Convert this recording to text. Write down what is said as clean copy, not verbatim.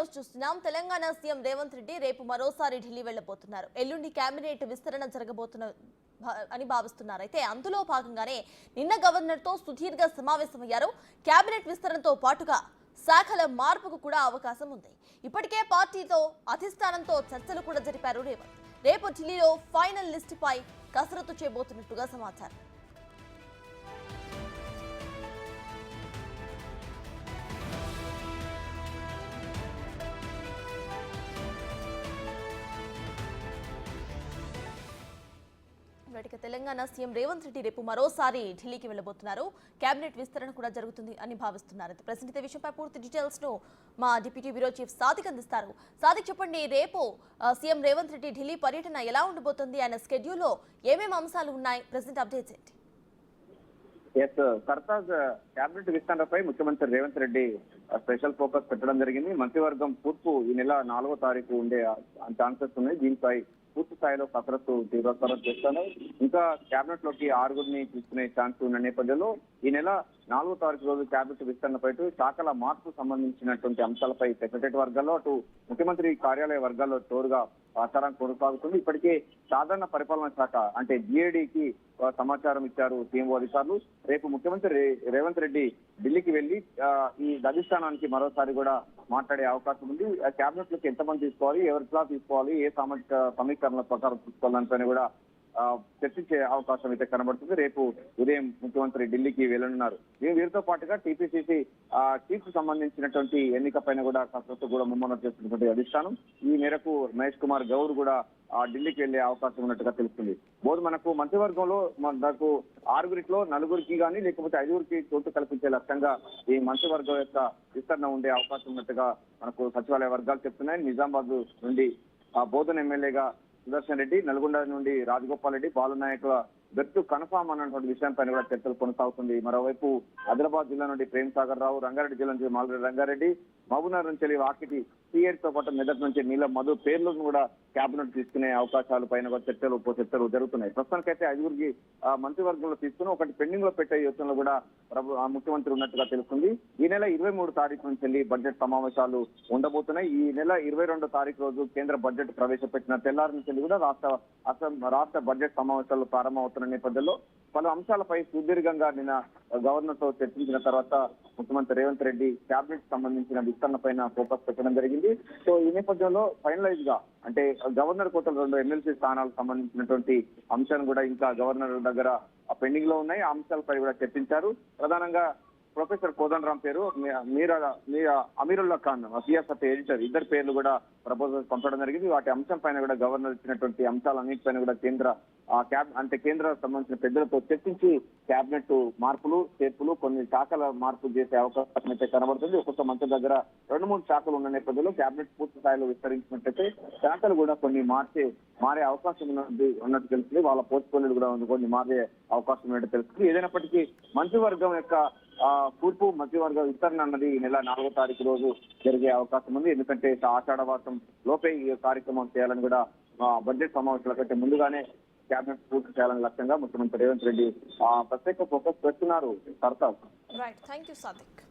News చూస్తున్నాం. Telangana CM Revanth Reddy రేపు మరోసారి ఢిల్లీ వెళ్లబోతున్నారు. ఎల్లుండి కేబినెట్ విస్తరణ జరగబోతున్న అని భావిస్తున్నారు. అయితే అందులో భాగంగానే నిన్న గవర్నర్ తో సుదీర్ఘ సమావేశమయ్యారు. కేబినెట్ విస్తరణతో పాటుగా శాఖల మార్పుకు కూడా అవకాశం ఉంది. ఇప్పటికే పార్టీతో అధిష్టానంతో చర్చలు కూడా జరిపారు రేవంత్. రేపు ఢిల్లీలో ఫైనల్ లిస్ట్ పై కసరత్తు చేయబోతున్నట్టుగా సమాచారం. తెలంగాణ సీఎం రేవంత్ రెడ్డి రేపు మరోసారి ఢిల్లీకి వెళ్లబోతున్నారు. కేబినెట్ విస్తరణ కూడా జరుగుతుంది అని భావిస్తున్నారు. ప్రస్తుత విషయంపై పూర్తి డీటెయిల్స్ ను మా డిప్యూటీ బ్యూరో చీఫ్ సాదిక్ అందిస్తారు. సాదిక్, చెప్పండి, రేపు సీఎం రేవంత్ రెడ్డి ఢిల్లీ పర్యటన ఎలా ఉండబోతుంది? ఆయన స్కెడ్యూల్ లో ఏమేమి అంశాలు ఉన్నాయి? ప్రెసెంట్ అప్డేట్స్ ఏంటి? సర్తాజ్ కేబినెట్ విస్తరణపై ముఖ్యమంత్రి రేవంత్ రెడ్డి స్పెషల్ ఫోకస్ పెట్టడం జరిగింది. మంత్రివర్గం పూర్పు ఈ నెల 4వ తారీఖు ఉండే ఛాన్సెస్ ఉన్నాయి. దీనిపై పూర్తి స్థాయిలో కసరత్తు తీవ్రతరం చేస్తాను. ఇంకా కేబినెట్ లోకి 6గురిని తీసుకునే ఛాన్స్ ఉన్న నేపథ్యంలో ఈ నెల 4వ తారీఖు రోజు కేబినెట్ విస్తరణపై శాఖల మార్పు సంబంధించినటువంటి అంశాలపై సెక్రటరీ వర్గాల్లో అటు ముఖ్యమంత్రి కార్యాలయ వర్గాల్లో తోడుగా ప్రచారం కొనసాగుతుంది. ఇప్పటికే సాధారణ పరిపాలన శాఖ అంటే జిఏడికి సమాచారం ఇచ్చారు సీఎంఓ అధికారులు. రేపు ముఖ్యమంత్రి రేవంత్ రెడ్డి ఢిల్లీకి వెళ్లి ఈ అధిష్టానానికి మరోసారి కూడా మాట్లాడే అవకాశం ఉంది. కేబినెట్ లోకి ఎంతమంది తీసుకోవాలి, ఎవరిలా తీసుకోవాలి, ఏ సామాజిక సమీకరణల ప్రకారం తీసుకోవాలని కూడా చర్చించే అవకాశం అయితే కనబడుతుంది. రేపు ఉదయం ముఖ్యమంత్రి ఢిల్లీకి వెళ్లనున్నారు. వీరితో పాటుగా టీపీసీసీ చీఫ్ సంబంధించినటువంటి ఎన్నికపైన కూడా కసరత్తు కూడా ముమ్మరం చేస్తున్నటువంటి అధిష్టానం. ఈ మేరకు మహేష్ కుమార్ గౌడ్ కూడా ఢిల్లీకి వెళ్లే అవకాశం ఉన్నట్టుగా తెలుస్తుంది. బోధ మనకు మంత్రివర్గంలో మనకు 6గురిలో 4గురికి కానీ లేకపోతే 5గురికి చోటు కల్పించే లక్ష్యంగా ఈ మంత్రివర్గం యొక్క విస్తరణ ఉండే అవకాశం ఉన్నట్టుగా మనకు సచివాలయ వర్గాలు చెప్తున్నాయి. నిజామాబాద్ నుండి బోధన్ ఎమ్మెల్యేగా సుదర్శన్ రెడ్డి, నల్గొండ నుండి రాజగోపాల్ రెడ్డి, బాలునాయకుల బెర్త్ కన్ఫామ్ అన్నటువంటి విషయంపైన కూడా చర్చలు కొనసాగుతుంది. మరోవైపు ఆదిలాబాద్ జిల్లా నుండి ప్రేమ్ సాగర్ రావు, రంగారెడ్డి జిల్లా నుంచి మాల్రెడ్డి రంగారెడ్డి, మహబూబ్నగర్ నుంచి వాకిటి సిఐడి తో పాటు మెదక్ నుంచి నీలం మధు పేర్లను కూడా కేబినెట్ తీసుకునే అవకాశాలు పైన కూడా చర్చలు జరుగుతున్నాయి. ప్రస్తుతానికైతే 5గురికి మంత్రివర్గంలో తీసుకుని ఒకటి పెండింగ్ లో పెట్టే యోచనలో కూడా ముఖ్యమంత్రి ఉన్నట్టుగా తెలుస్తుంది. ఈ నెల 23 తారీఖు నుంచి బడ్జెట్ సమావేశాలు ఉండబోతున్నాయి. ఈ నెల 22వ తారీఖు రోజు కేంద్ర బడ్జెట్ ప్రవేశపెట్టిన తెల్లారి నుంచి కూడా రాష్ట్ర బడ్జెట్ సమావేశాలు ప్రారంభమవుతున్న నేపథ్యంలో పలు అంశాలపై సుదీర్ఘంగా నిన్న గవర్నర్ తో చర్చించిన తర్వాత ముఖ్యమంత్రి రేవంత్ రెడ్డి కేబినెట్ సంబంధించిన విస్తరణ పైన ఫోకస్ పెట్టడం జరిగింది. సో ఈ నేపథ్యంలో ఫైనలైజ్ గా అంటే గవర్నర్ కోటలు 2 ఎమ్మెల్సీ స్థానాలకు సంబంధించినటువంటి అంశాలు కూడా ఇంకా గవర్నర్ దగ్గర పెండింగ్ లో ఉన్నాయి. ఆ అంశాలపై కూడా చర్చించారు. ప్రధానంగా ప్రొఫెసర్ కోదండరాం పేరు, అమీరుల్లా ఖాన్ సియాసత్ ఎడిటర్, ఇద్దరు పేర్లు కూడా ప్రపోజల్ పంపడం జరిగింది. వాటి అంశం పైన కూడా గవర్నర్ ఇచ్చినటువంటి అంశాలన్నింటిపైన కూడా కేంద్ర సంబంధించిన పెద్దలతో చర్చించి కేబినెట్ మార్పులు చేర్పులు కొన్ని శాఖల మార్పులు చేసే అవకాశం అయితే కనబడుతుంది. ఒక్కొక్క మంత్రి దగ్గర 2-3 శాఖలు ఉన్న నేపథ్యంలో కేబినెట్ పూర్తి స్థాయిలో విస్తరించినట్లయితే శాఖలు కూడా కొన్ని మారే అవకాశం ఉన్నట్టు తెలుస్తుంది. వాళ్ళ పోర్ట్ఫోలియోలు కూడా కొన్ని మారే అవకాశం ఉన్నట్టు తెలుస్తుంది. ఏదైనప్పటికీ మంత్రివర్గం యొక్క కూర్పు మంత్రివర్గ విస్తరణ అన్నది ఈ నెల 4వ తారీఖు రోజు జరిగే అవకాశం ఉంది. ఎందుకంటే ఆషాఢవాసం లోపే ఈ కార్యక్రమం చేయాలని కూడా బడ్జెట్ సమావేశాల కంటే ముందుగానే కేబినెట్ పూర్తి చేయాలని లక్ష్యంగా ముఖ్యమంత్రి రేవంత్ రెడ్డి ప్రత్యేక ఫోకస్ పెడుతున్నారు. Right, thank you Sadiq.